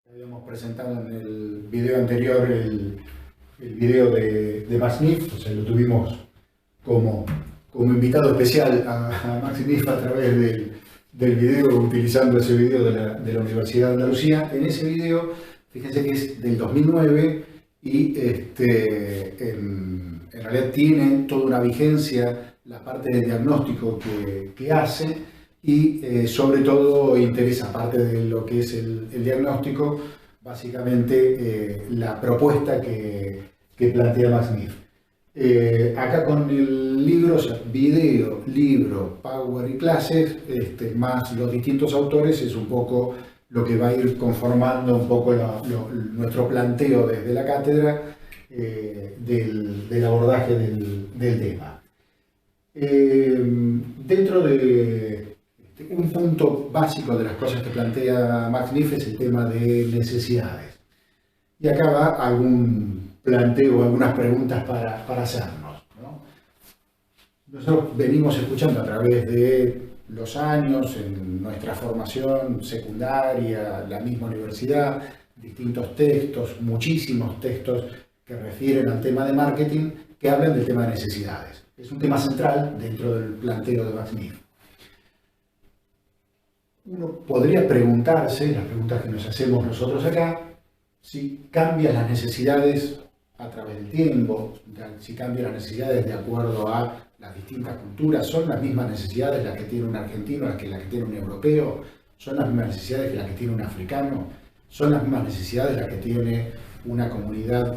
Habíamos presentado en el video anterior el video de Max Neff, o sea, lo tuvimos como invitado especial a Max Neff a través del video, utilizando ese video de la Universidad de Andalucía. En ese video, fíjense que es del 2009 y en realidad tiene toda una vigencia la parte de diagnóstico que hace y sobre todo interesa, aparte de lo que es el diagnóstico, básicamente la propuesta que plantea Max Neff. Acá con el libro, o sea, video, libro, Power y clases, más los distintos autores, es un poco lo que va a ir conformando un poco nuestro planteo desde la cátedra del abordaje del tema. Dentro de un punto básico de las cosas que plantea Max Neff es el tema de necesidades. Y acá va algún planteo, algunas preguntas para hacernos, ¿no? Nosotros venimos escuchando a través de los años, en nuestra formación secundaria, la misma universidad, distintos textos, muchísimos textos que refieren al tema de marketing, que hablan del tema de necesidades. Es un tema central dentro del planteo de Max Neff. Uno podría preguntarse, las preguntas que nos hacemos nosotros acá, si cambian las necesidades a través del tiempo, si cambian las necesidades de acuerdo a las distintas culturas, ¿son las mismas necesidades las que tiene un argentino, las que tiene un europeo? ¿Son las mismas necesidades que las que tiene un africano? ¿Son las mismas necesidades las que tiene una comunidad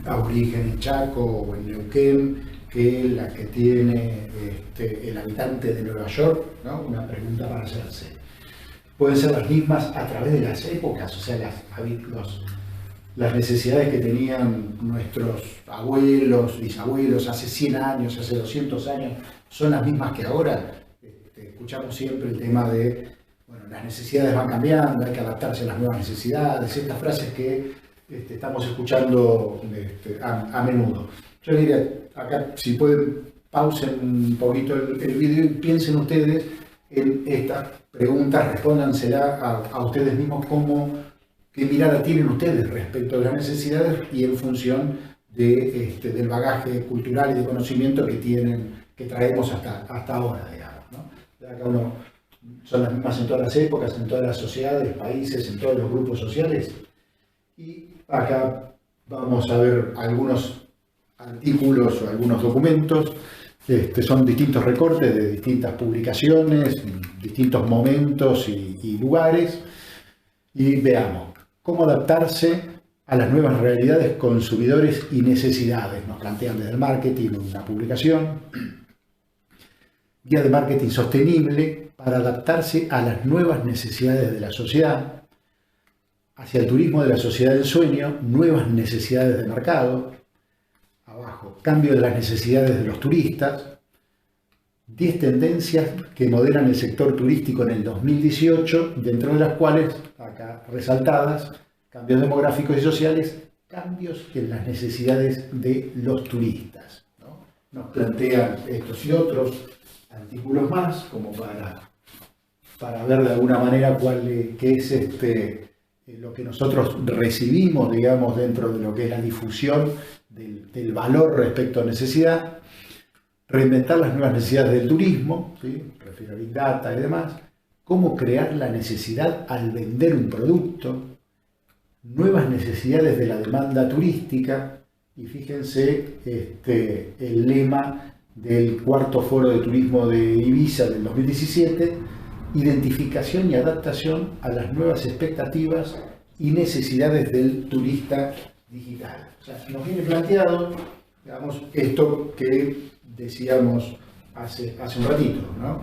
aborigen en Chaco o en Neuquén que la que tiene el habitante de Nueva York? ¿No? Una pregunta para hacerse. Pueden ser las mismas a través de las épocas, o sea, las necesidades que tenían nuestros abuelos, bisabuelos, hace 100 años, hace 200 años, son las mismas que ahora. Escuchamos siempre el tema de, bueno, las necesidades van cambiando, hay que adaptarse a las nuevas necesidades, estas frases que estamos escuchando a menudo. Yo diría, acá, si pueden, pausen un poquito el video y piensen ustedes en estas preguntas, respóndansela a ustedes mismos, qué mirada tienen ustedes respecto de las necesidades y en función del bagaje cultural y de conocimiento que traemos hasta ahora, digamos, ¿no? Acá son las mismas en todas las épocas, en todas las sociedades, países, en todos los grupos sociales. Y acá vamos a ver algunos artículos o algunos documentos. Son distintos recortes de distintas publicaciones, distintos momentos y lugares. Y veamos cómo adaptarse a las nuevas realidades, consumidores y necesidades. Nos plantean desde el marketing una publicación, guía de marketing sostenible para adaptarse a las nuevas necesidades de la sociedad, hacia el turismo de la sociedad del sueño, nuevas necesidades de mercado. Abajo, cambio de las necesidades de los turistas, 10 tendencias que modelan el sector turístico en el 2018, dentro de las cuales, acá resaltadas, cambios demográficos y sociales, cambios en las necesidades de los turistas, ¿no? Nos plantean estos y otros artículos más, como para ver de alguna manera qué es lo que nosotros recibimos, digamos, dentro de lo que es la difusión del valor respecto a necesidad, reinventar las nuevas necesidades del turismo, ¿sí? Refiero a Big Data y demás, cómo crear la necesidad al vender un producto, nuevas necesidades de la demanda turística, y fíjense el lema del cuarto foro de turismo de Ibiza del 2017, identificación y adaptación a las nuevas expectativas y necesidades del turista digital. O sea, nos viene planteado, digamos, esto que decíamos hace un ratito, ¿no?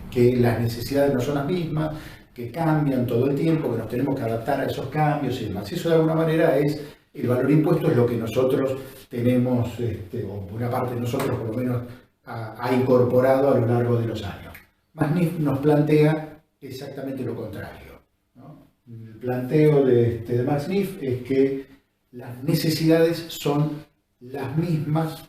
Que las necesidades no son las mismas, que cambian todo el tiempo, que nos tenemos que adaptar a esos cambios y demás. Eso de alguna manera es el valor impuesto, es lo que nosotros tenemos, o una parte de nosotros por lo menos ha incorporado a lo largo de los años. Max Neff nos plantea exactamente lo contrario, ¿no? El planteo de Max Neff es que las necesidades son las mismas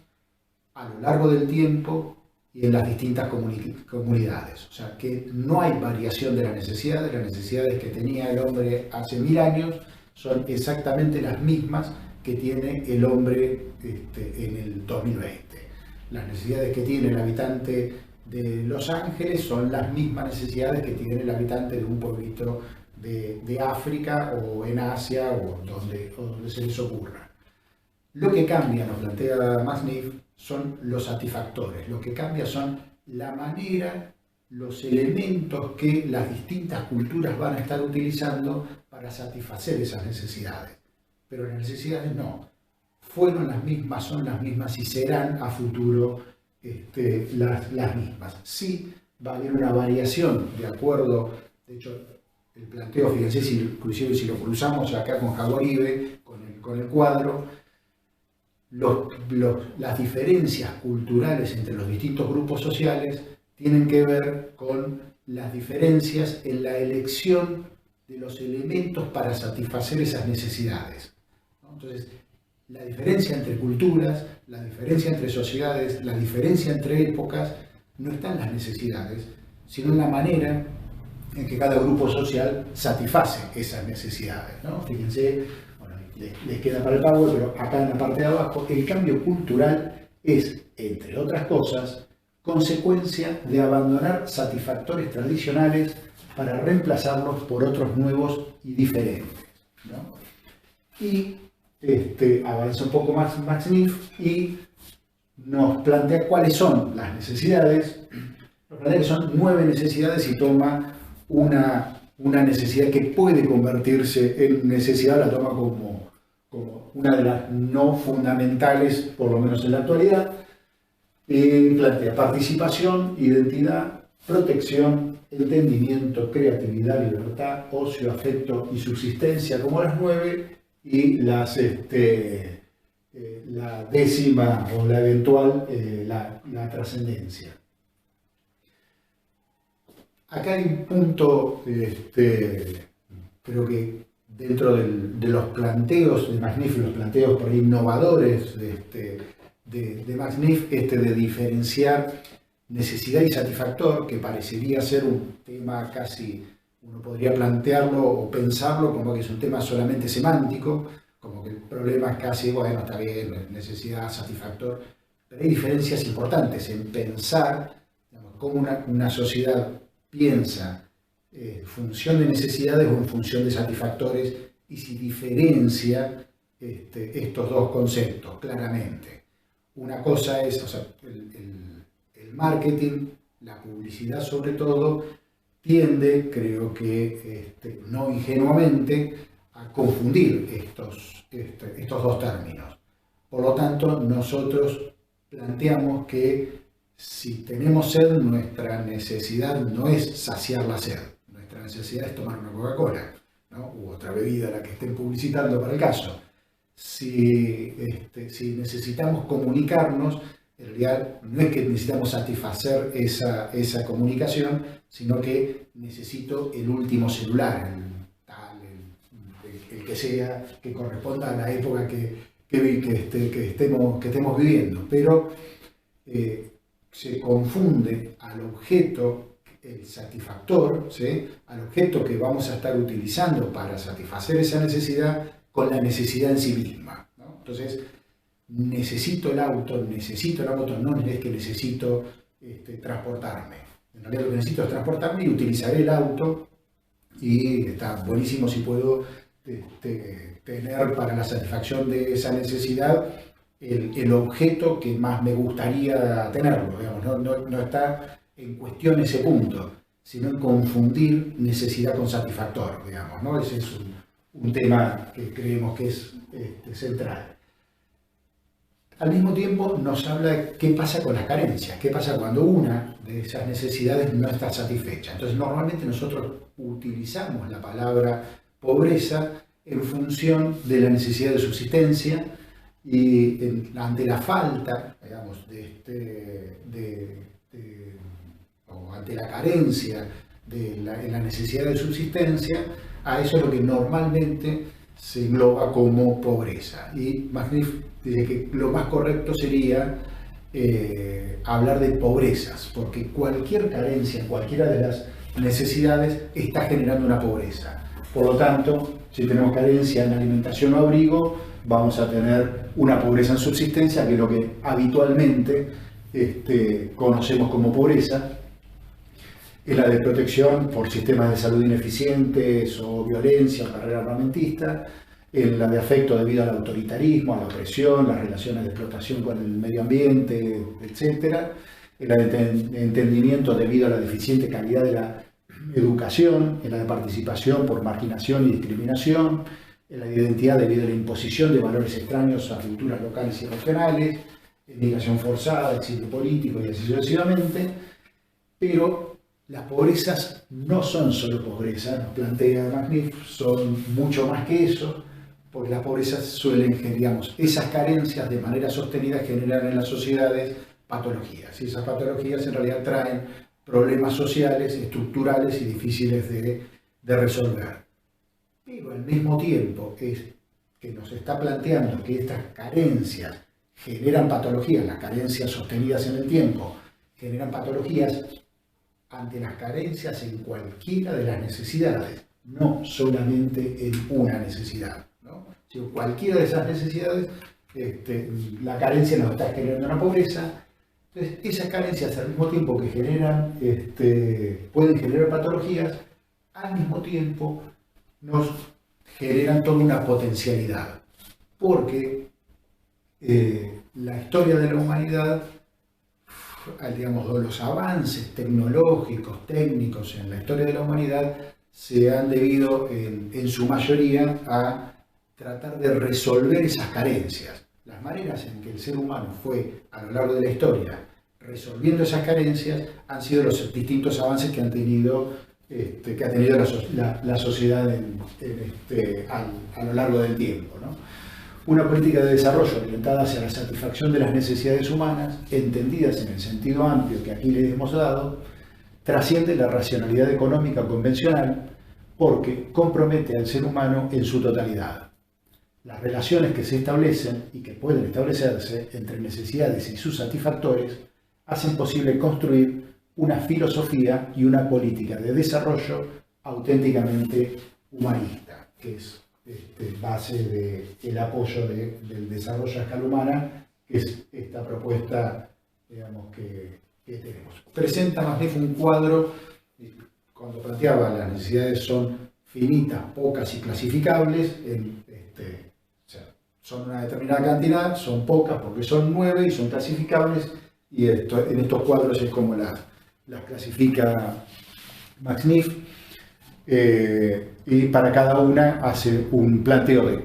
a lo largo del tiempo y en las distintas comunidades. O sea, que no hay variación de las necesidades que tenía el hombre hace 1000 años son exactamente las mismas que tiene el hombre en el 2020. Las necesidades que tiene el habitante de Los Ángeles son las mismas necesidades que tiene el habitante de un pueblito de África o en Asia o donde se les ocurra. Lo que cambia, nos plantea McNiff, son los satisfactores. Lo que cambia son la manera, los elementos que las distintas culturas van a estar utilizando para satisfacer esas necesidades. Pero las necesidades no. Fueron las mismas, son las mismas y serán a futuro las mismas. Sí va a haber una variación de acuerdo, de hecho, el planteo, fíjense, inclusive si lo cruzamos acá con Jaboribe, con el cuadro, las diferencias culturales entre los distintos grupos sociales tienen que ver con las diferencias en la elección de los elementos para satisfacer esas necesidades. Entonces, la diferencia entre culturas, la diferencia entre sociedades, la diferencia entre épocas, no está en las necesidades, sino en la manera en que cada grupo social satisface esas necesidades, ¿no? Fíjense, bueno, les queda para el PowerPoint, pero acá en la parte de abajo, el cambio cultural es, entre otras cosas, consecuencia de abandonar satisfactores tradicionales para reemplazarlos por otros nuevos y diferentes, ¿no? Y avanza un poco más McNiff y nos plantea cuáles son las necesidades. Nos plantea que son 9 necesidades y toma una necesidad que puede convertirse en necesidad, la toma como una de las no fundamentales, por lo menos en la actualidad. Plantea participación, identidad, protección, entendimiento, creatividad, libertad, ocio, afecto y subsistencia como las 9 y la 10ª o la eventual, la trascendencia. Acá hay un punto, creo que dentro de los planteos de McNiff, los planteos por ahí innovadores de McNiff, de diferenciar necesidad y satisfactor, que parecería ser un tema casi, uno podría plantearlo o pensarlo como que es un tema solamente semántico, como que el problema es casi, bueno, está bien, necesidad, satisfactor, pero hay diferencias importantes en pensar, digamos, cómo una sociedad piensa en función de necesidades o en función de satisfactores y si diferencia estos dos conceptos claramente. Una cosa es, o sea, el marketing, la publicidad sobre todo, tiende, creo que no ingenuamente, a confundir estos dos términos. Por lo tanto, nosotros planteamos que si tenemos sed, nuestra necesidad no es saciar la sed, nuestra necesidad es tomar una Coca-Cola, ¿no? U otra bebida, la que estén publicitando para el caso. Si necesitamos comunicarnos, en realidad no es que necesitamos satisfacer esa comunicación, sino que necesito el último celular, el que sea, que corresponda a la época que estemos viviendo. Pero se confunde al objeto, el satisfactor, ¿sí?, al objeto que vamos a estar utilizando para satisfacer esa necesidad con la necesidad en sí misma, ¿no? Entonces, necesito la moto, no es que necesito transportarme. En realidad lo que necesito es transportarme y utilizaré el auto y está buenísimo si puedo tener para la satisfacción de esa necesidad el objeto que más me gustaría tenerlo, digamos. No está en cuestión ese punto, sino en confundir necesidad con satisfactor, digamos, ¿no? Ese es un tema que creemos que es central. Al mismo tiempo nos habla de qué pasa con las carencias, qué pasa cuando una de esas necesidades no está satisfecha. Entonces normalmente nosotros utilizamos la palabra pobreza en función de la necesidad de subsistencia y ante la falta, digamos, o ante la carencia en la necesidad de subsistencia, a eso es lo que normalmente se engloba como pobreza. Y McNiff dice que lo más correcto sería hablar de pobrezas, porque cualquier carencia en cualquiera de las necesidades está generando una pobreza. Por lo tanto, si tenemos carencia en alimentación o abrigo, vamos a tener una pobreza en subsistencia, que es lo que habitualmente conocemos como pobreza. Es la de protección por sistemas de salud ineficientes o violencia o carrera armamentista, en la de afecto debido al autoritarismo, a la opresión, las relaciones de explotación con el medio ambiente, etc. En la de entendimiento debido a la deficiente calidad de la educación, en la de participación por marginación y discriminación, en la de identidad debido a la imposición de valores extraños a culturas locales y regionales, en migración forzada, exilio político y así sucesivamente. Pero las pobrezas no son solo pobreza, nos plantea McNiff, son mucho más que eso, porque las pobrezas suelen, digamos, esas carencias de manera sostenida generan en las sociedades patologías, y esas patologías en realidad traen problemas sociales, estructurales y difíciles de resolver. Pero al mismo tiempo es que nos está planteando que estas carencias generan patologías, las carencias sostenidas en el tiempo generan patologías ante las carencias en cualquiera de las necesidades, no solamente en una necesidad, ¿no? Si cualquiera de esas necesidades, la carencia nos está generando una pobreza. Entonces, esas carencias al mismo tiempo que generan, pueden generar patologías, al mismo tiempo nos generan toda una potencialidad, porque la historia de la humanidad, digamos, los avances tecnológicos, técnicos en la historia de la humanidad se han debido en su mayoría a tratar de resolver esas carencias. Las maneras en que el ser humano fue a lo largo de la historia resolviendo esas carencias han sido los distintos avances que han tenido, que ha tenido la sociedad a lo largo del tiempo, ¿no? Una política de desarrollo orientada hacia la satisfacción de las necesidades humanas, entendidas en el sentido amplio que aquí les hemos dado, trasciende la racionalidad económica convencional porque compromete al ser humano en su totalidad. Las relaciones que se establecen y que pueden establecerse entre necesidades y sus satisfactores hacen posible construir una filosofía y una política de desarrollo auténticamente humanista, que es base del apoyo del desarrollo a escala humana, que es esta propuesta, digamos, que tenemos. Presenta McNiff un cuadro, cuando planteaba las necesidades son finitas, pocas y clasificables, o sea, son una determinada cantidad, son pocas porque son 9 y son clasificables, y en estos cuadros es como las clasifica McNiff. Y para cada una hace un planteo de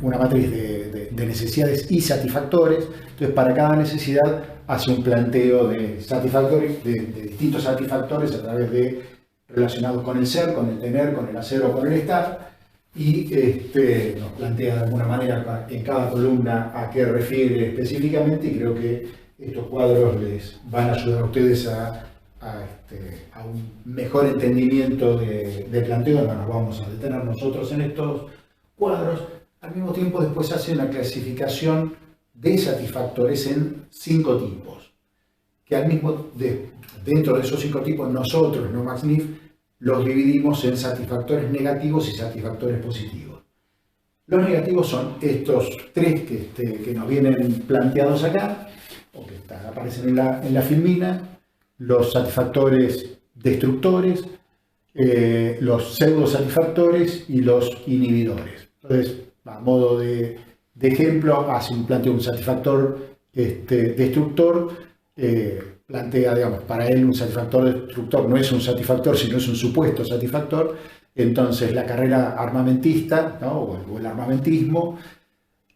una matriz de necesidades y satisfactores. Entonces, para cada necesidad hace un planteo de satisfactores, de distintos satisfactores a través de relacionados con el ser, con el tener, con el hacer o con el estar, y nos plantea de alguna manera en cada columna a qué refiere específicamente, y creo que estos cuadros les van a ayudar a ustedes a un mejor entendimiento de planteo. No nos vamos a detener nosotros en estos cuadros. Al mismo tiempo, después hace una clasificación de satisfactores en 5 tipos, que dentro de esos 5 tipos nosotros, no McNiff, los dividimos en satisfactores negativos y satisfactores positivos. Los negativos son estos 3 que nos vienen planteados acá, o que aparecen en la filmina: los satisfactores destructores, los pseudo-satisfactores y los inhibidores. Entonces, a modo de ejemplo, hace un planteo un satisfactor destructor, plantea, digamos, para él un satisfactor destructor no es un satisfactor, sino es un supuesto satisfactor. Entonces, la carrera armamentista, ¿no? o el armamentismo,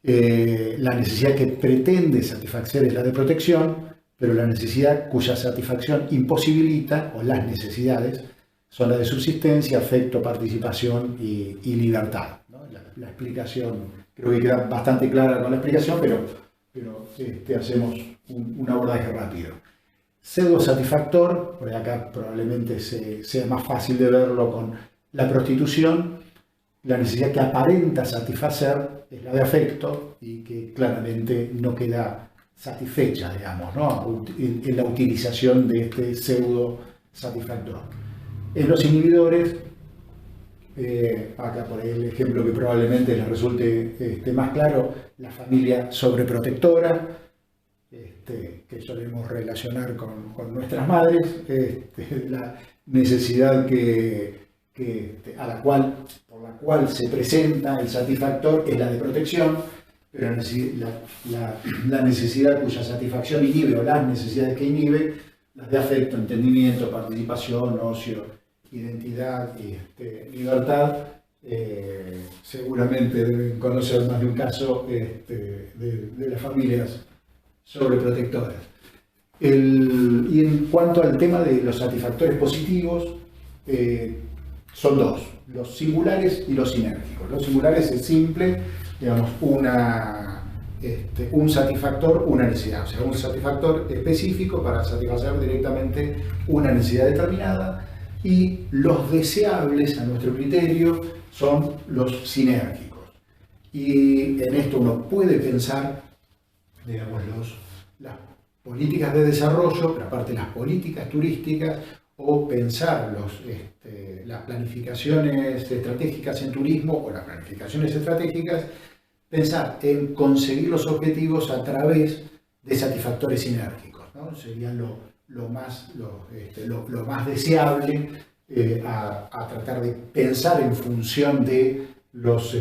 la necesidad que pretende satisfacer es la de protección, pero la necesidad cuya satisfacción imposibilita, o las necesidades, son las de subsistencia, afecto, participación y libertad, ¿no? La explicación, creo que queda bastante clara con la explicación, pero hacemos un abordaje rápido. Pseudo-satisfactor, por acá probablemente sea más fácil de verlo con la prostitución. La necesidad que aparenta satisfacer es la de afecto y que claramente no queda satisfecha, digamos, ¿no? En la utilización de este pseudo satisfactor. En los inhibidores, acá por ahí el ejemplo que probablemente les resulte más claro, la familia sobreprotectora, que solemos relacionar con nuestras madres, la necesidad por la cual se presenta el satisfactor es la de protección, pero la necesidad cuya satisfacción inhibe, o las necesidades que inhibe, las de afecto, entendimiento, participación, ocio, identidad y libertad, seguramente deben conocer más de un caso de las familias sobreprotectoras. Y en cuanto al tema de los satisfactores positivos, son dos, los singulares y los sinérgicos. Los singulares es simple, digamos, un satisfactor, una necesidad, o sea, un satisfactor específico para satisfacer directamente una necesidad determinada, y los deseables, a nuestro criterio, son los sinérgicos. Y en esto uno puede pensar, digamos, las políticas de desarrollo, pero aparte las políticas turísticas, o pensar las planificaciones estratégicas en turismo, o las planificaciones estratégicas, pensar en conseguir los objetivos a través de satisfactores sinérgicos, ¿no? Serían lo más deseable a tratar de pensar en función de los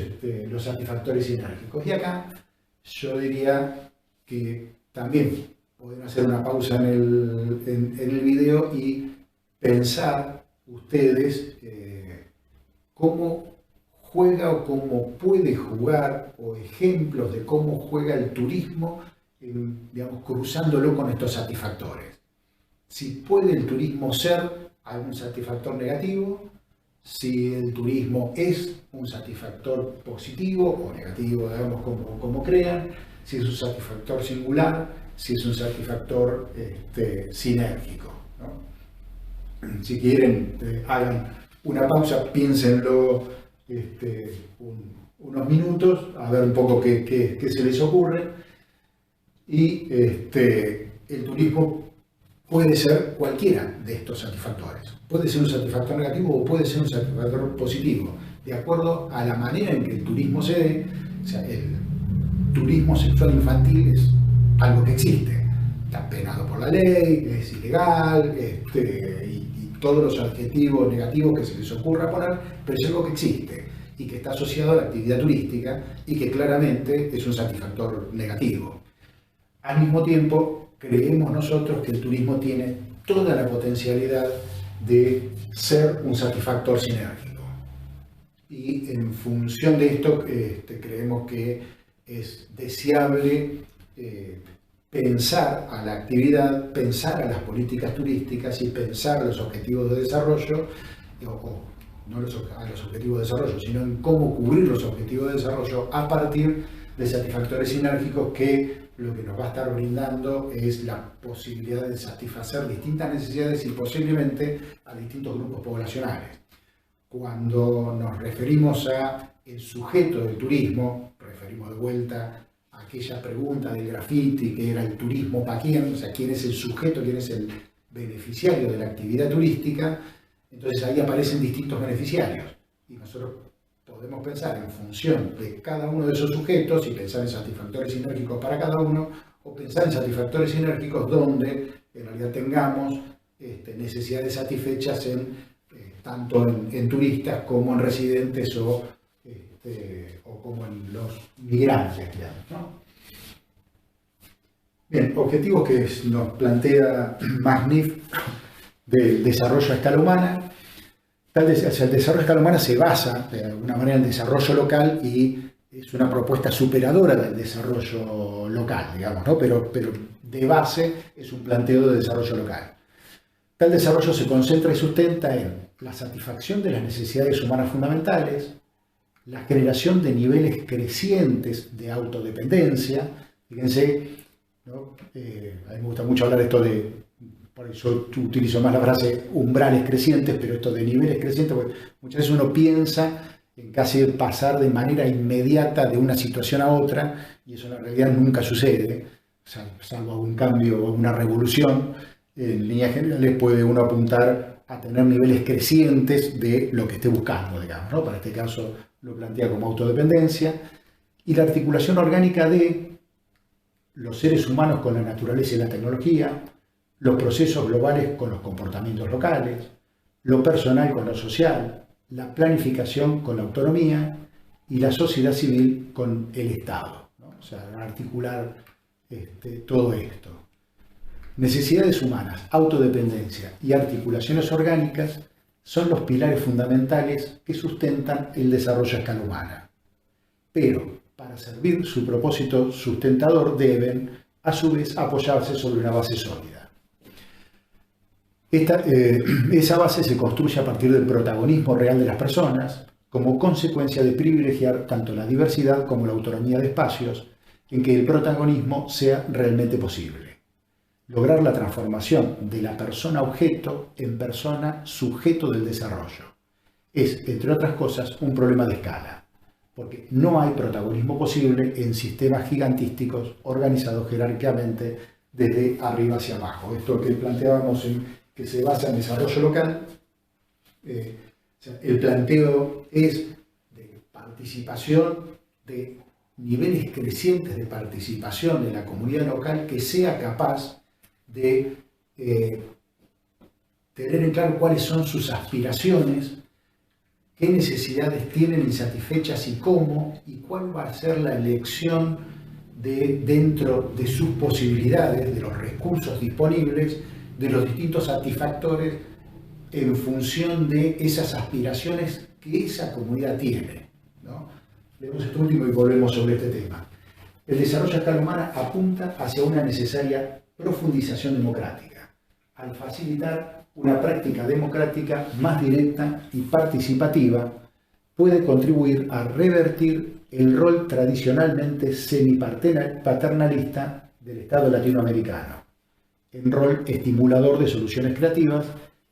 satisfactores sinérgicos. Y acá yo diría que también pueden hacer una pausa en el video y pensar ustedes cómo juega o cómo puede jugar, o ejemplos de cómo juega el turismo, digamos, cruzándolo con estos satisfactores. Si puede el turismo ser algún satisfactor negativo, si el turismo es un satisfactor positivo o negativo, digamos, como crean, si es un satisfactor singular, si es un satisfactor sinérgico, ¿no? Si quieren, hagan una pausa, piénsenlo unos minutos, a ver un poco qué se les ocurre. Y el turismo puede ser cualquiera de estos satisfactores. Puede ser un satisfactor negativo o puede ser un satisfactor positivo, de acuerdo a la manera en que el turismo se dé. O sea, el turismo sexual infantil es algo que existe, está penado por la ley, es ilegal, y todos los adjetivos negativos que se les ocurra poner, pero es algo que existe y que está asociado a la actividad turística y que claramente es un satisfactor negativo. Al mismo tiempo, creemos nosotros que el turismo tiene toda la potencialidad de ser un satisfactor sinérgico. Y en función de esto, creemos que es deseable pensar a la actividad, pensar a las políticas turísticas y pensar los objetivos de desarrollo, no a los objetivos de desarrollo, sino en cómo cubrir los objetivos de desarrollo a partir de satisfactores sinérgicos que lo que nos va a estar brindando es la posibilidad de satisfacer distintas necesidades y posiblemente a distintos grupos poblacionales. Cuando nos referimos a el sujeto del turismo, referimos de vuelta a aquella pregunta del graffiti que era el turismo para quién, o sea, quién es el sujeto, quién es el beneficiario de la actividad turística. Entonces ahí aparecen distintos beneficiarios y nosotros podemos pensar en función de cada uno de esos sujetos y pensar en satisfactores sinérgicos para cada uno, o pensar en satisfactores sinérgicos donde en realidad tengamos necesidades satisfechas tanto en turistas como en residentes o como en los migrantes, digamos, ¿no? Bien, objetivos que nos plantea MACNIF del desarrollo a escala humana. El desarrollo a escala humana se basa de alguna manera en el desarrollo local y es una propuesta superadora del desarrollo local, digamos, ¿no? Pero de base es un planteo de desarrollo local. Tal desarrollo se concentra y sustenta en la satisfacción de las necesidades humanas fundamentales, la generación de niveles crecientes de autodependencia. Fíjense, ¿no? A mí me gusta mucho hablar esto por eso utilizo más la frase umbrales crecientes, pero esto de niveles crecientes, porque muchas veces uno piensa en casi pasar de manera inmediata de una situación a otra, y eso en la realidad nunca sucede. salvo algún cambio o una revolución, en líneas generales puede uno apuntar a tener niveles crecientes de lo que esté buscando, digamos, ¿no? Para este caso lo plantea como autodependencia, y la articulación orgánica de los seres humanos con la naturaleza y la tecnología, los procesos globales con los comportamientos locales, lo personal con lo social, la planificación con la autonomía y la sociedad civil con el Estado, ¿no? O sea, articular todo esto. Necesidades humanas, autodependencia y articulaciones orgánicas son los pilares fundamentales que sustentan el desarrollo a escala humana. Pero, para servir su propósito sustentador, deben, a su vez, apoyarse sobre una base sólida. Esa base se construye a partir del protagonismo real de las personas, como consecuencia de privilegiar tanto la diversidad como la autonomía de espacios en que el protagonismo sea realmente posible. Lograr la transformación de la persona objeto en persona sujeto del desarrollo es, entre otras cosas, un problema de escala, porque no hay protagonismo posible en sistemas gigantísticos organizados jerárquicamente desde arriba hacia abajo. Esto que planteábamos, que se basa en desarrollo local, el planteo es de participación, de niveles crecientes de participación en la comunidad local que sea capaz de tener en claro cuáles son sus aspiraciones, qué necesidades tienen insatisfechas y cómo, y cuál va a ser la elección dentro de sus posibilidades, de los recursos disponibles, de los distintos satisfactores en función de esas aspiraciones que esa comunidad tiene, ¿no? Leemos esto último y volvemos sobre este tema. El desarrollo a escala humana apunta hacia una necesaria profundización democrática, al facilitar una práctica democrática más directa y participativa, puede contribuir a revertir el rol tradicionalmente semipaternalista del Estado latinoamericano, en rol estimulador de soluciones creativas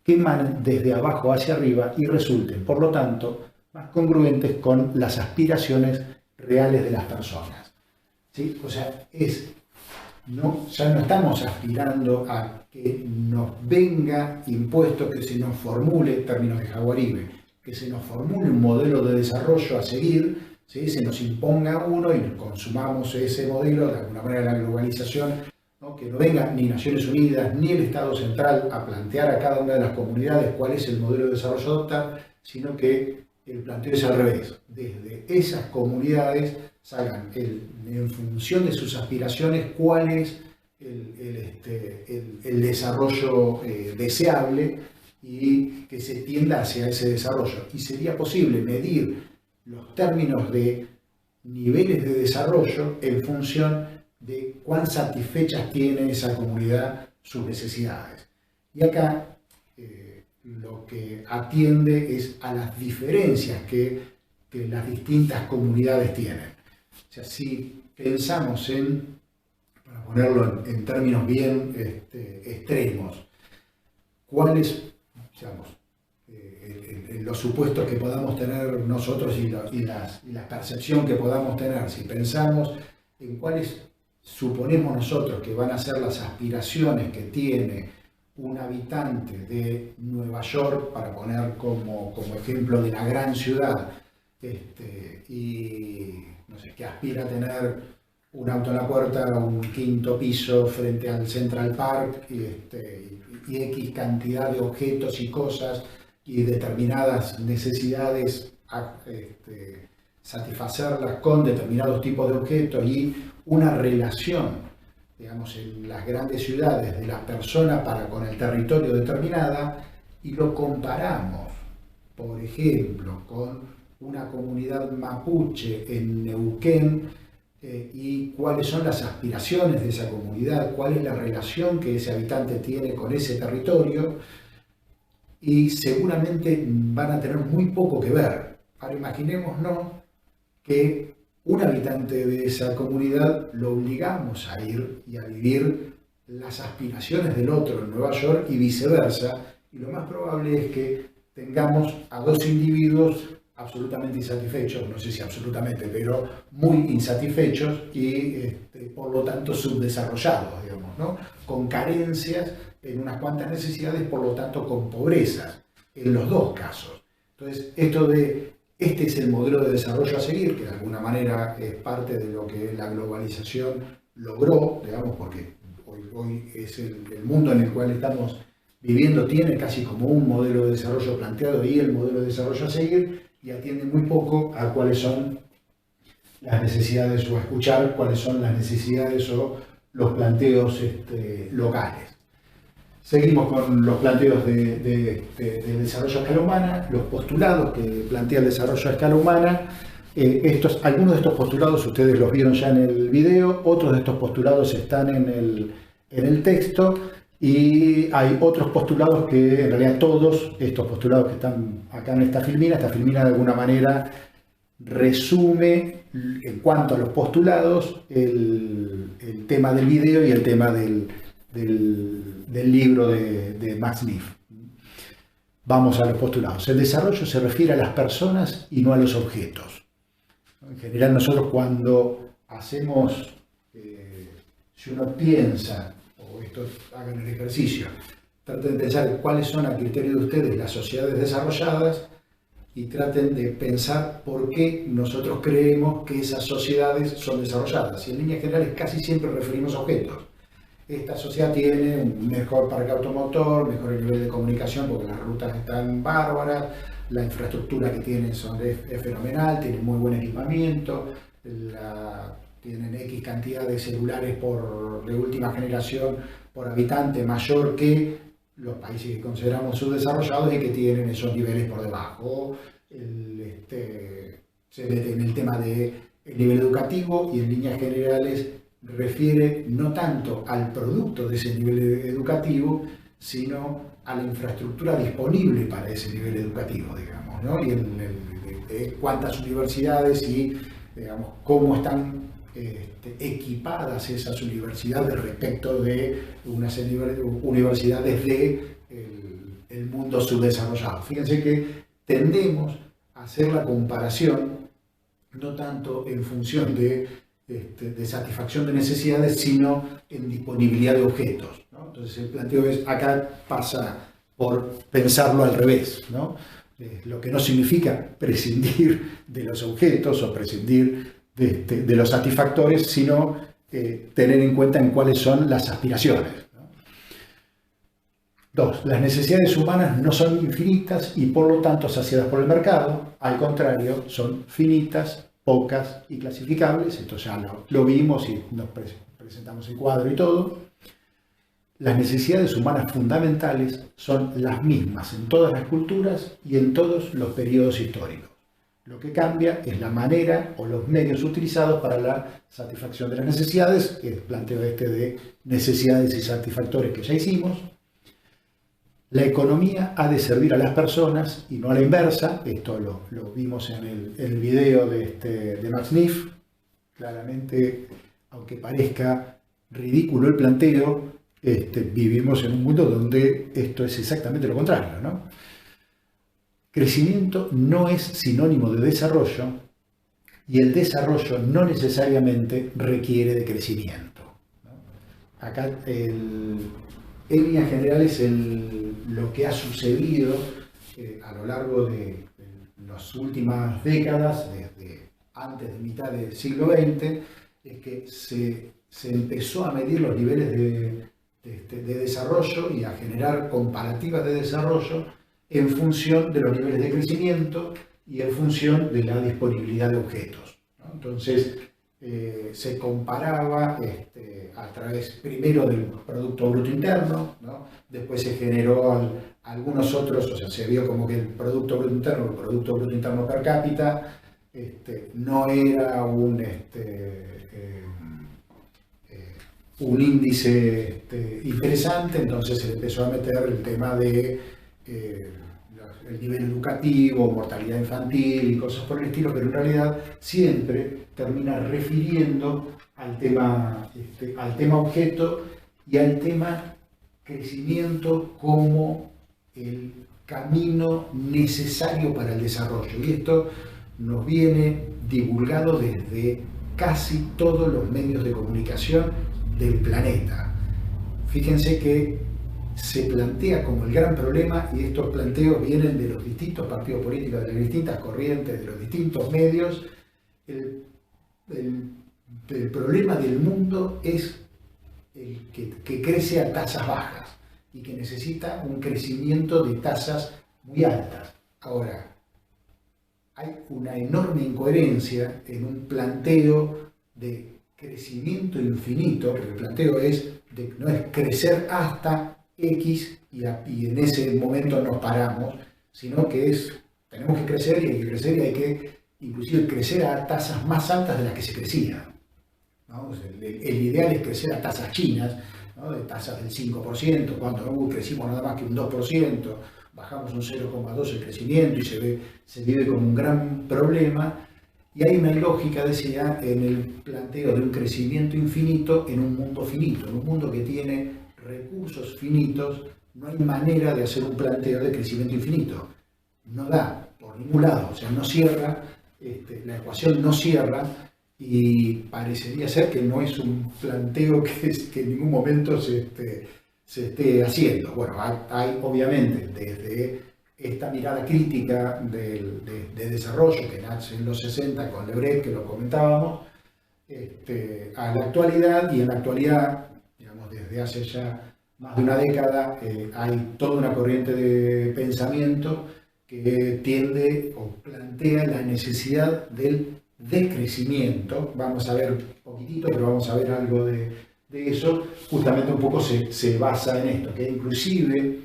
que emanen desde abajo hacia arriba y resulten, por lo tanto, más congruentes con las aspiraciones reales de las personas. ¿Sí? O sea, ya no estamos aspirando a que nos venga impuesto, que se nos formule, en términos de Jaguaribe, que se nos formule un modelo de desarrollo a seguir, ¿sí? Se nos imponga uno y consumamos ese modelo, de alguna manera la globalización, ¿no? Que no venga ni Naciones Unidas ni el Estado central a plantear a cada una de las comunidades cuál es el modelo de desarrollo a adoptar, sino que el planteo es al revés. Desde esas comunidades salgan en función de sus aspiraciones cuál es el desarrollo deseable y que se tienda hacia ese desarrollo. Y sería posible medir los términos de niveles de desarrollo en función de cuán satisfechas tiene esa comunidad sus necesidades. Y acá lo que atiende es a las diferencias que las distintas comunidades tienen. O sea, si pensamos para ponerlo en términos bien extremos, cuáles, digamos, los supuestos que podamos tener nosotros y la percepción que podamos tener, si pensamos en cuáles suponemos nosotros que van a ser las aspiraciones que tiene un habitante de Nueva York, para poner como ejemplo de la gran ciudad, y no sé, que aspira a tener un auto en la puerta, un quinto piso frente al Central Park, y X cantidad de objetos y cosas y determinadas necesidades, satisfacerlas con determinados tipos de objetos, y una relación, digamos, en las grandes ciudades de la persona para con el territorio determinada, y lo comparamos, por ejemplo, con una comunidad mapuche en Neuquén, y cuáles son las aspiraciones de esa comunidad, cuál es la relación que ese habitante tiene con ese territorio, y seguramente van a tener muy poco que ver. Ahora imaginémonos que un habitante de esa comunidad lo obligamos a ir y a vivir las aspiraciones del otro en Nueva York y viceversa, y lo más probable es que tengamos a dos individuos absolutamente insatisfechos, no sé si absolutamente, pero muy insatisfechos y por lo tanto subdesarrollados, digamos, ¿no? Con carencias en unas cuantas necesidades, por lo tanto con pobrezas, en los dos casos. Entonces, este es el modelo de desarrollo a seguir, que de alguna manera es parte de lo que la globalización logró, digamos, porque hoy es el mundo en el cual estamos viviendo, tiene casi como un modelo de desarrollo planteado y el modelo de desarrollo a seguir, y atiende muy poco a cuáles son las necesidades o a escuchar cuáles son las necesidades o los planteos locales. Seguimos con los planteos de desarrollo a escala humana, los postulados que plantea el desarrollo a escala humana. Algunos de estos postulados ustedes los vieron ya en el video, otros de estos postulados están en el texto, y hay otros postulados que en realidad todos estos postulados que están acá en esta filmina de alguna manera resume en cuanto a los postulados el tema del video y el tema del libro de Max Neff. Vamos a los postulados. El desarrollo se refiere a las personas y no a los objetos. En general nosotros cuando hacemos, si uno piensa, o esto hagan el ejercicio, traten de pensar cuáles son a criterio de ustedes las sociedades desarrolladas y traten de pensar por qué nosotros creemos que esas sociedades son desarrolladas. Y en líneas generales casi siempre referimos a objetos. Esta sociedad tiene un mejor parque automotor, mejor nivel de comunicación porque las rutas están bárbaras, la infraestructura que tienen es fenomenal, tienen muy buen equipamiento, tienen X cantidad de celulares de última generación por habitante mayor que los países que consideramos subdesarrollados y que tienen esos niveles por debajo. Se mete en el tema del nivel educativo y en líneas generales refiere no tanto al producto de ese nivel educativo, sino a la infraestructura disponible para ese nivel educativo, digamos, ¿no? Y de cuántas universidades y, digamos, cómo están equipadas esas universidades respecto de unas universidades del mundo subdesarrollado. Fíjense que tendemos a hacer la comparación no tanto en función de satisfacción de necesidades, sino en disponibilidad de objetos, ¿no? Entonces el planteo acá pasa por pensarlo al revés, ¿no? Lo que no significa prescindir de los objetos o prescindir de los satisfactores, sino tener en cuenta en cuáles son las aspiraciones, ¿no? 2. Las necesidades humanas no son infinitas y por lo tanto saciadas por el mercado, al contrario, son finitas, pocas y clasificables. Esto ya lo vimos y nos presentamos el cuadro y todo. Las necesidades humanas fundamentales son las mismas en todas las culturas y en todos los periodos históricos. Lo que cambia es la manera o los medios utilizados para la satisfacción de las necesidades, el planteo de necesidades y satisfactores que ya hicimos. La economía ha de servir a las personas y no a la inversa. Esto lo vimos en el video de Max Neff. Claramente, aunque parezca ridículo el planteo, vivimos en un mundo donde esto es exactamente lo contrario, ¿no? Crecimiento no es sinónimo de desarrollo y el desarrollo no necesariamente requiere de crecimiento, ¿no? Acá en líneas generales lo que ha sucedido a lo largo de las últimas décadas, desde antes de mitad del siglo XX, es que se empezó a medir los niveles de desarrollo y a generar comparativas de desarrollo en función de los niveles de crecimiento y en función de la disponibilidad de objetos, ¿no? Entonces, se comparaba a través primero del Producto Bruto Interno, ¿no? Después se generó algunos otros, o sea, se vio como que el Producto Bruto Interno, el Producto Bruto Interno per cápita, no era un índice interesante, entonces se empezó a meter el tema de el nivel educativo, mortalidad infantil y cosas por el estilo, pero en realidad siempre termina refiriendo al tema objeto y al tema crecimiento como el camino necesario para el desarrollo. Y esto nos viene divulgado desde casi todos los medios de comunicación del planeta. Fíjense que se plantea como el gran problema, y estos planteos vienen de los distintos partidos políticos, de las distintas corrientes, de los distintos medios. El problema del mundo es el que crece a tasas bajas y que necesita un crecimiento de tasas muy altas. Ahora, hay una enorme incoherencia en un planteo de crecimiento infinito, porque el planteo no es crecer hasta X y en ese momento nos paramos, sino que tenemos que crecer y hay que crecer y hay que inclusive crecer a tasas más altas de las que se crecía, ¿no? El ideal es crecer a tasas chinas, ¿no? De tasas del 5%, cuando crecimos nada más que un 2%, bajamos un 0,2% el crecimiento y se vive como un gran problema. Y hay una lógica, decía, en el planteo de un crecimiento infinito en un mundo finito, en un mundo que tiene recursos finitos. No hay manera de hacer un planteo de crecimiento infinito. No da por ningún lado, o sea, no cierra, la ecuación no cierra, y parecería ser que no es un planteo que en ningún momento se esté haciendo. Bueno, hay obviamente desde esta mirada crítica de desarrollo que nace en los 60 con Le Brecht, que lo comentábamos, a la actualidad, y en la actualidad, digamos, desde hace ya más de una década, hay toda una corriente de pensamiento que tiende o plantea la necesidad del decrecimiento. Vamos a ver poquitito, pero vamos a ver algo de eso. Justamente un poco se basa en esto, que inclusive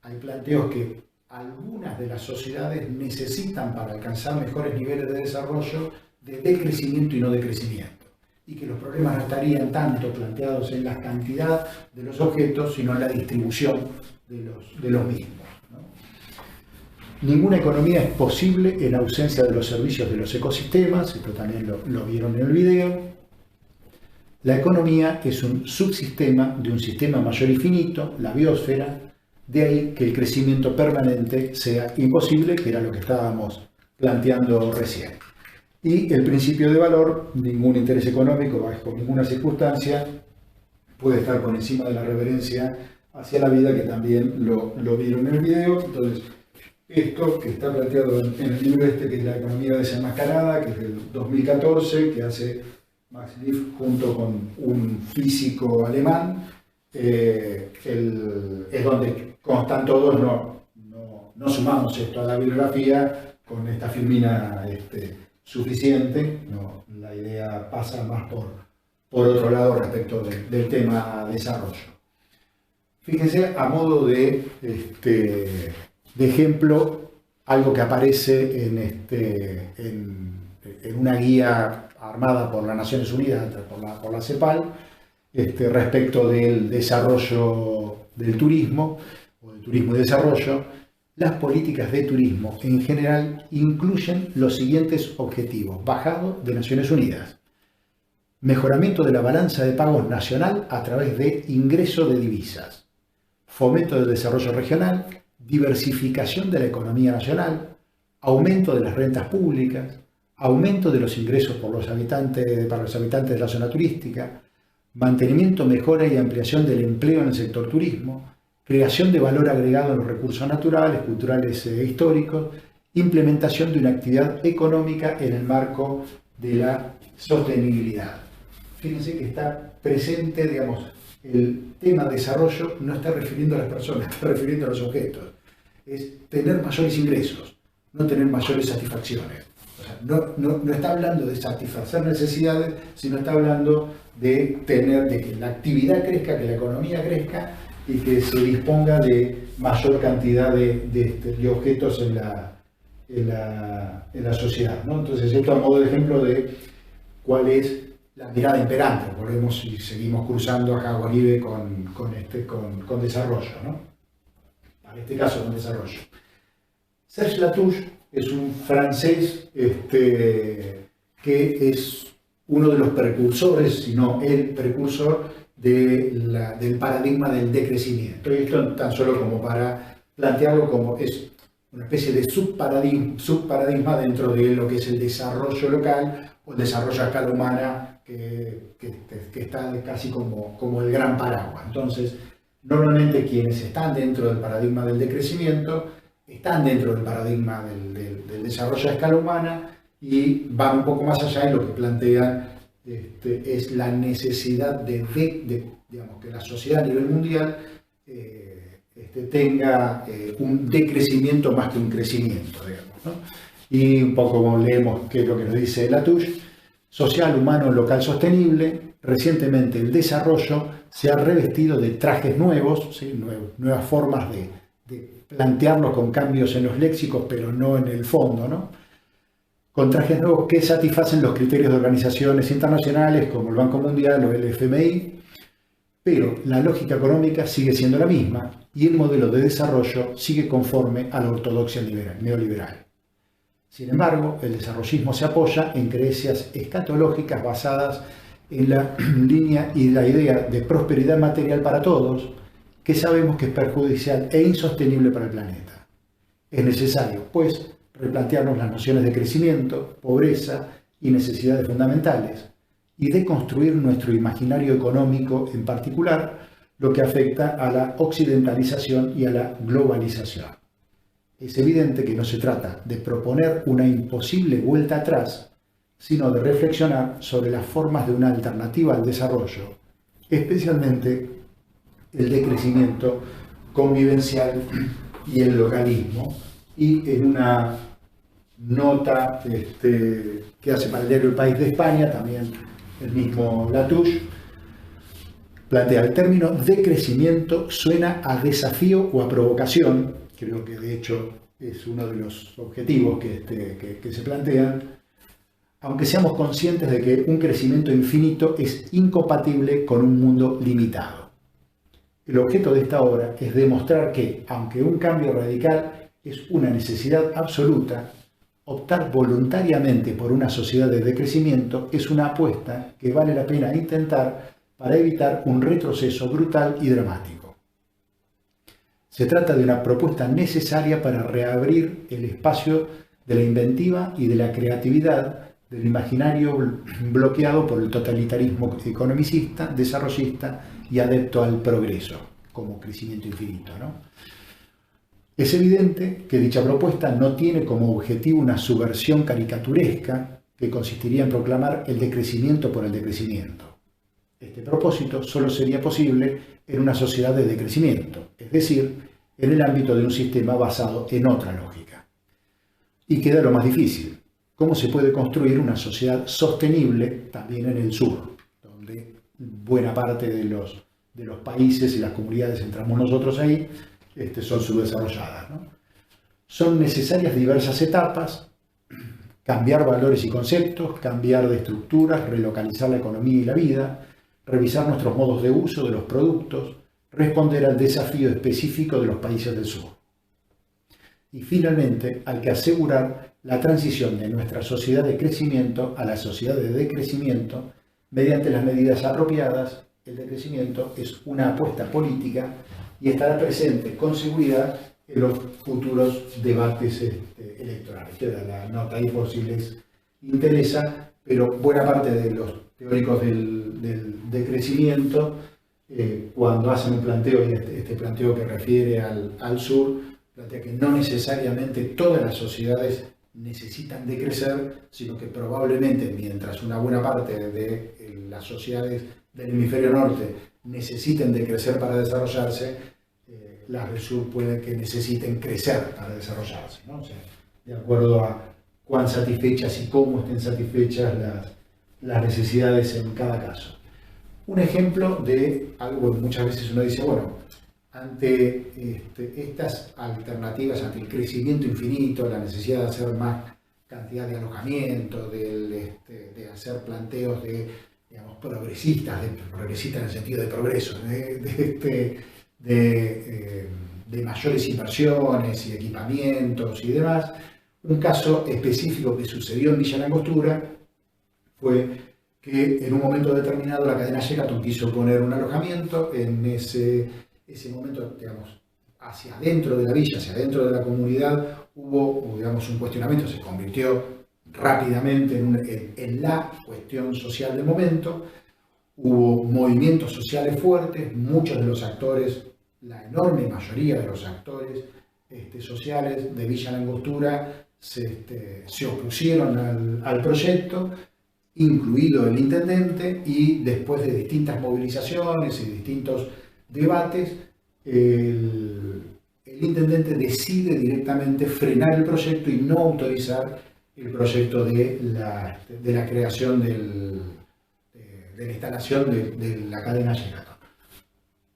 hay planteos que algunas de las sociedades necesitan para alcanzar mejores niveles de desarrollo de decrecimiento y no de crecimiento, y que los problemas no estarían tanto planteados en la cantidad de los objetos, sino en la distribución de los mismos, ¿no? Ninguna economía es posible en ausencia de los servicios de los ecosistemas, esto también lo vieron en el video. La economía es un subsistema de un sistema mayor y finito, la biosfera, de ahí que el crecimiento permanente sea imposible, que era lo que estábamos planteando recién. Y el principio de valor: ningún interés económico bajo ninguna circunstancia puede estar por encima de la reverencia hacia la vida, que también lo vieron en el video. Entonces, esto que está planteado en el libro que es La economía desenmascarada, que es del 2014, que hace Max Liff junto con un físico alemán, es donde constan todos. No sumamos esto a la bibliografía con esta filmina suficiente. No, la idea pasa más por otro lado respecto del tema desarrollo. Fíjense, a modo de ejemplo, algo que aparece en una guía armada por las Naciones Unidas, por la CEPAL, respecto del desarrollo del turismo, o del turismo y desarrollo. Las políticas de turismo en general incluyen los siguientes objetivos, bajados de Naciones Unidas: mejoramiento de la balanza de pagos nacional a través de ingreso de divisas, fomento del desarrollo regional, diversificación de la economía nacional, aumento de las rentas públicas, aumento de los ingresos para los habitantes de la zona turística, mantenimiento, mejora y ampliación del empleo en el sector turismo, creación de valor agregado en los recursos naturales, culturales e históricos, implementación de una actividad económica en el marco de la sostenibilidad. Fíjense que está presente, digamos, el tema desarrollo no está refiriendo a las personas, está refiriendo a los objetos. Es tener mayores ingresos, no tener mayores satisfacciones. O sea, no está hablando de satisfacer necesidades, sino está hablando de que la actividad crezca, que la economía crezca y que se disponga de mayor cantidad de objetos en la sociedad, ¿no? Entonces, esto a modo de ejemplo de cuál es la mirada imperante. Volvemos y seguimos cruzando acá Olive con desarrollo, ¿no? En este caso con desarrollo. Serge Latouche es un francés que es uno de los precursores, si no el precursor del paradigma del decrecimiento. Y esto tan solo como para plantearlo como es una especie de subparadigma dentro de lo que es el desarrollo local o el desarrollo a escala humana que está casi como el gran paraguas. Entonces, normalmente quienes están dentro del paradigma del decrecimiento están dentro del paradigma del desarrollo a escala humana y van un poco más allá, y lo que plantean es la necesidad digamos, que la sociedad a nivel mundial tenga un decrecimiento más que un crecimiento, digamos, ¿no? Y un poco como leemos qué es lo que nos dice Latouche: social, humano, local, sostenible. Recientemente el desarrollo se ha revestido de trajes nuevos, ¿sí? Nuevas formas de plantearlo con cambios en los léxicos, pero no en el fondo, ¿no? Con trajes nuevos que satisfacen los criterios de organizaciones internacionales como el Banco Mundial o el FMI, pero la lógica económica sigue siendo la misma y el modelo de desarrollo sigue conforme a la ortodoxia neoliberal. Sin embargo, el desarrollismo se apoya en creencias escatológicas basadas en la línea y la idea de prosperidad material para todos, que sabemos que es perjudicial e insostenible para el planeta. Es necesario, pues, replantearnos las nociones de crecimiento, pobreza y necesidades fundamentales, y deconstruir nuestro imaginario económico, en particular, lo que afecta a la occidentalización y a la globalización. Es evidente que no se trata de proponer una imposible vuelta atrás, sino de reflexionar sobre las formas de una alternativa al desarrollo, especialmente el decrecimiento convivencial y el localismo. Y en una nota que hace para el diario El País de España, también el mismo Latouche plantea: el término decrecimiento suena a desafío o a provocación. Creo que de hecho es uno de los objetivos que se plantean, aunque seamos conscientes de que un crecimiento infinito es incompatible con un mundo limitado. El objeto de esta obra es demostrar que, aunque un cambio radical es una necesidad absoluta, optar voluntariamente por una sociedad de decrecimiento es una apuesta que vale la pena intentar para evitar un retroceso brutal y dramático. Se trata de una propuesta necesaria para reabrir el espacio de la inventiva y de la creatividad del imaginario bloqueado por el totalitarismo economicista, desarrollista y adepto al progreso como crecimiento infinito, ¿no? Es evidente que dicha propuesta no tiene como objetivo una subversión caricaturesca que consistiría en proclamar el decrecimiento por el decrecimiento. Este propósito solo sería posible en una sociedad de decrecimiento, es decir, en el ámbito de un sistema basado en otra lógica. Y queda lo más difícil: ¿cómo se puede construir una sociedad sostenible también en el sur, donde buena parte de los países y las comunidades, entramos nosotros ahí, son subdesarrolladas, ¿no? Son necesarias diversas etapas: cambiar valores y conceptos, cambiar de estructuras, relocalizar la economía y la vida, revisar nuestros modos de uso de los productos, responder al desafío específico de los países del sur. Y finalmente hay que asegurar la transición de nuestra sociedad de crecimiento a la sociedad de decrecimiento mediante las medidas apropiadas. El decrecimiento es una apuesta política y estará presente con seguridad en los futuros debates electorales. Queda la nota ahí por si les interesa, pero buena parte de los teóricos del decrecimiento, cuando hacen un planteo, y este planteo que refiere al sur, plantea que no necesariamente todas las sociedades necesitan decrecer, sino que probablemente mientras una buena parte de las sociedades del hemisferio norte necesiten decrecer para desarrollarse, las del sur puede que necesiten crecer para desarrollarse, ¿no? O sea, de acuerdo a cuán satisfechas y cómo estén satisfechas las necesidades en cada caso. Un ejemplo de algo que muchas veces uno dice, bueno, ante estas alternativas, ante el crecimiento infinito, la necesidad de hacer más cantidad de alojamiento, de hacer planteos digamos, progresistas en el sentido de progreso, de mayores inversiones y equipamientos y demás. Un caso específico que sucedió en Villa Langostura fue que en un momento determinado la cadena Sheraton quiso poner un alojamiento. En ese momento, digamos, hacia adentro de la villa, hacia adentro de la comunidad, hubo, digamos, un cuestionamiento, se convirtió rápidamente en la cuestión social del momento. Hubo movimientos sociales fuertes, muchos de los actores, la enorme mayoría de los actores sociales de Villa La Angostura se opusieron al proyecto, incluido el intendente, y después de distintas movilizaciones y distintos debates, el intendente decide directamente frenar el proyecto y no autorizar el proyecto de la creación de la instalación de la cadena Sheraton.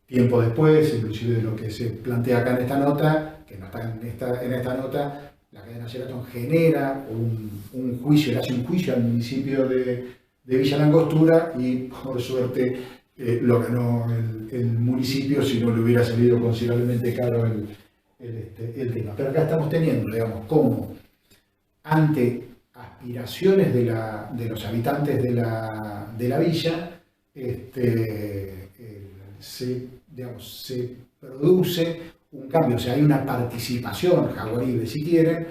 Tiempo después, inclusive de lo que se plantea acá en esta nota, que no está en esta nota, la cadena Sheraton genera un juicio, le hace un juicio al municipio de Villa La Angostura, y por suerte lo ganó el municipio, si no le hubiera salido considerablemente caro el tema. Pero acá estamos teniendo, digamos, como ante aspiraciones de los habitantes de la villa, se produce un cambio, o sea, hay una participación, Jaguaribe si quieren,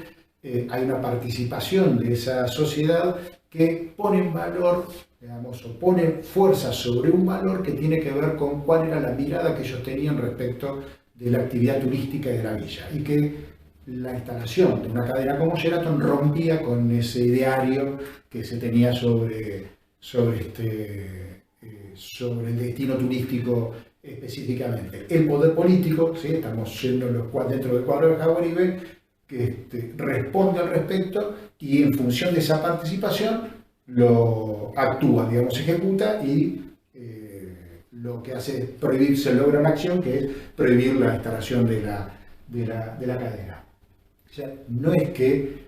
hay una participación de esa sociedad que pone en valor, digamos, o pone fuerza sobre un valor que tiene que ver con cuál era la mirada que ellos tenían respecto de la actividad turística de la villa, y que la instalación de una cadena como Sheraton rompía con ese ideario que se tenía sobre el destino turístico específicamente. El poder político, ¿sí? Estamos yendo dentro del cuadro de Jaguaribe, que responde al respecto, y en función de esa participación lo actúa, digamos, ejecuta, y lo que hace es prohibir, se logra una acción que es prohibir la instalación de la cadena. O sea, no es que,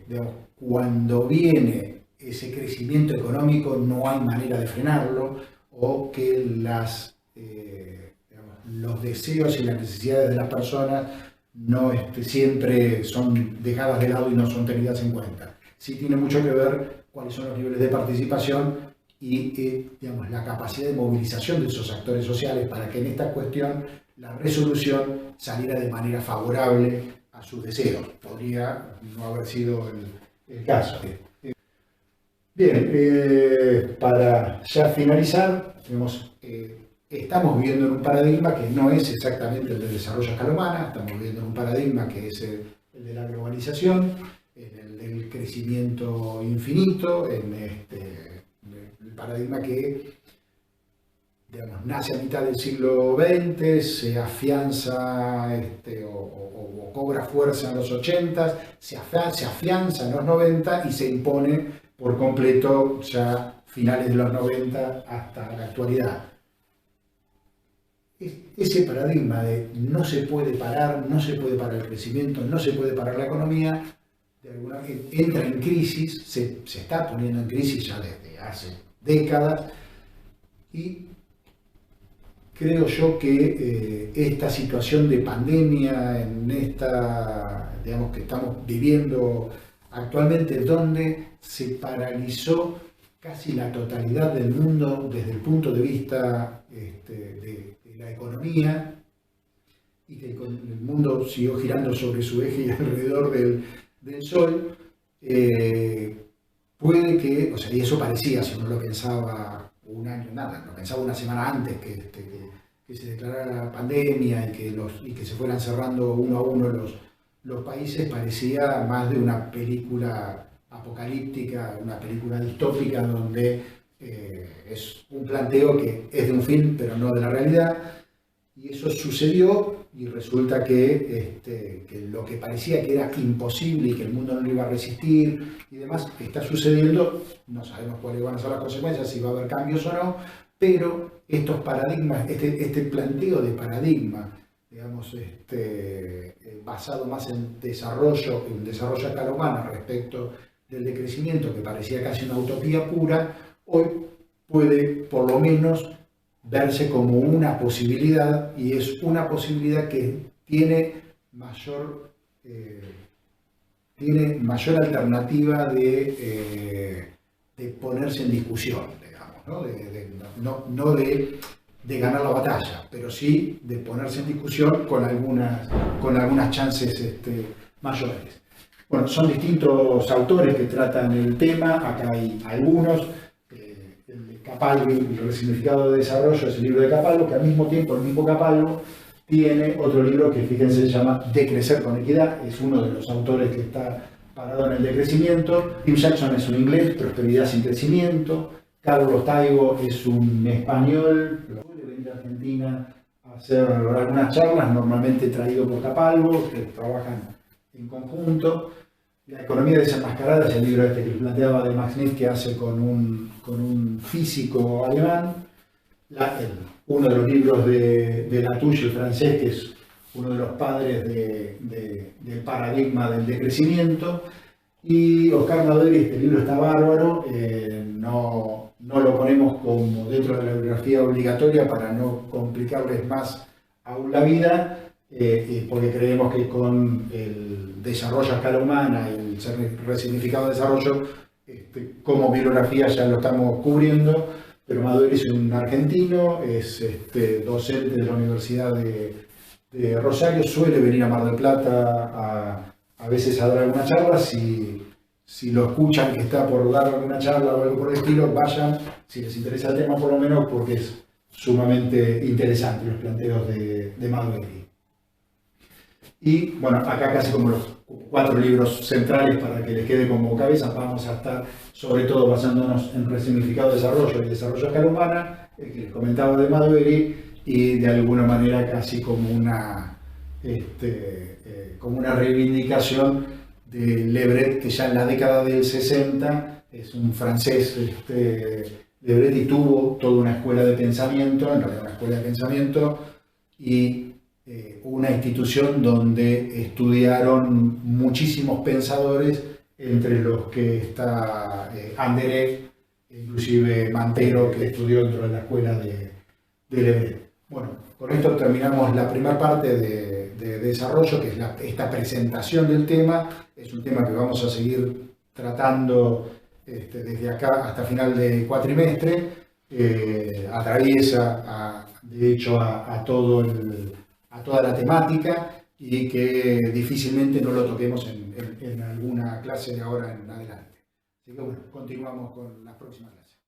digamos, cuando viene ese crecimiento económico no hay manera de frenarlo, o que los deseos y las necesidades de las personas no siempre son dejadas de lado y no son tenidas en cuenta. Sí tiene mucho que ver cuáles son los niveles de participación y digamos, la capacidad de movilización de esos actores sociales para que en esta cuestión la resolución saliera de manera favorable a sus deseos. Podría no haber sido el caso. Bien, para ya finalizar, estamos viviendo en un paradigma que no es exactamente el del desarrollo a escala humana, estamos viviendo en un paradigma que es el de la globalización, el del crecimiento infinito, en el paradigma que, digamos, nace a mitad del siglo XX, se afianza o cobra fuerza en los 80, se afianza en los 90 y se impone por completo ya finales de los 90 hasta la actualidad. Ese paradigma de no se puede parar el crecimiento, no se puede parar la economía, de alguna manera entra en crisis, se está poniendo en crisis ya desde hace décadas, y creo yo que esta situación de pandemia, digamos, que estamos viviendo actualmente, donde se paralizó casi la totalidad del mundo desde el punto de vista de la economía, y que el mundo siguió girando sobre su eje y alrededor del Sol, puede que, o sea, y eso parecía, si uno lo pensaba un año, nada, lo pensaba una semana antes que se declarara la pandemia y que se fueran cerrando uno a uno los países, parecía más de una película apocalíptica, una película distópica, donde es un planteo que es de un film pero no de la realidad, y eso sucedió, y resulta que lo que parecía que era imposible y que el mundo no lo iba a resistir y demás, está sucediendo. No sabemos cuáles van a ser las consecuencias, si va a haber cambios o no, pero estos paradigmas, este planteo de paradigma, digamos, basado más en desarrollo a escala humana respecto del decrecimiento, que parecía casi una utopía pura, hoy puede por lo menos verse como una posibilidad, y es una posibilidad que tiene mayor alternativa de ponerse en discusión, digamos, ¿no? No de de ganar la batalla, pero sí de ponerse en discusión con algunas chances mayores. Bueno, son distintos autores que tratan el tema, acá hay algunos. El de Capalvo, el resignificado de desarrollo, es el libro de Capalvo, que al mismo tiempo el mismo Capalvo tiene otro libro que, fíjense, se llama Decrecer con Equidad, es uno de los autores que está parado en el decrecimiento. Tim Jackson es un inglés, Prosperidad sin Crecimiento. Carlos Taibo es un español, suele venir a Argentina a hacer algunas charlas, normalmente traído por Capalvo, que trabajan en conjunto. La economía desenmascarada es el libro este que les planteaba de Max Neff, que hace con un físico alemán. Uno de los libros de Latouche, el francés, que es uno de los padres del paradigma del decrecimiento. Y Oscar Maderi, este libro está bárbaro, no lo ponemos como dentro de la bibliografía obligatoria para no complicarles más aún la vida, porque creemos que con el desarrollo a escala humana y el resignificado desarrollo, como bibliografía ya lo estamos cubriendo. Pero Maderi es un argentino, es docente de la Universidad de Rosario, suele venir a Mar del Plata a veces a dar alguna charla. Si lo escuchan que está por dar alguna charla o algo por el estilo, vayan, si les interesa el tema por lo menos, porque es sumamente interesante los planteos de Maderi. Y bueno, acá casi como los 4 libros centrales para que les quede como cabeza, vamos a estar sobre todo basándonos en resignificado de desarrollo y desarrollo a escala humana, el que les comentaba de Maderi, y de alguna manera casi como una reivindicación de Le Bret, que ya en la década del 60 es un francés. Le Bret tuvo toda una escuela de pensamiento, en realidad una escuela de pensamiento, y una institución donde estudiaron muchísimos pensadores, entre los que está Anderer, inclusive Mantero, que estudió dentro de la escuela de Le Bret. Bueno, con esto terminamos la primera parte de desarrollo, que es esta presentación del tema. Es un tema que vamos a seguir tratando desde acá hasta final de cuatrimestre. Atraviesa, de hecho, a toda la temática, y que difícilmente no lo toquemos en alguna clase de ahora en adelante. Así que bueno, continuamos con las próximas clases.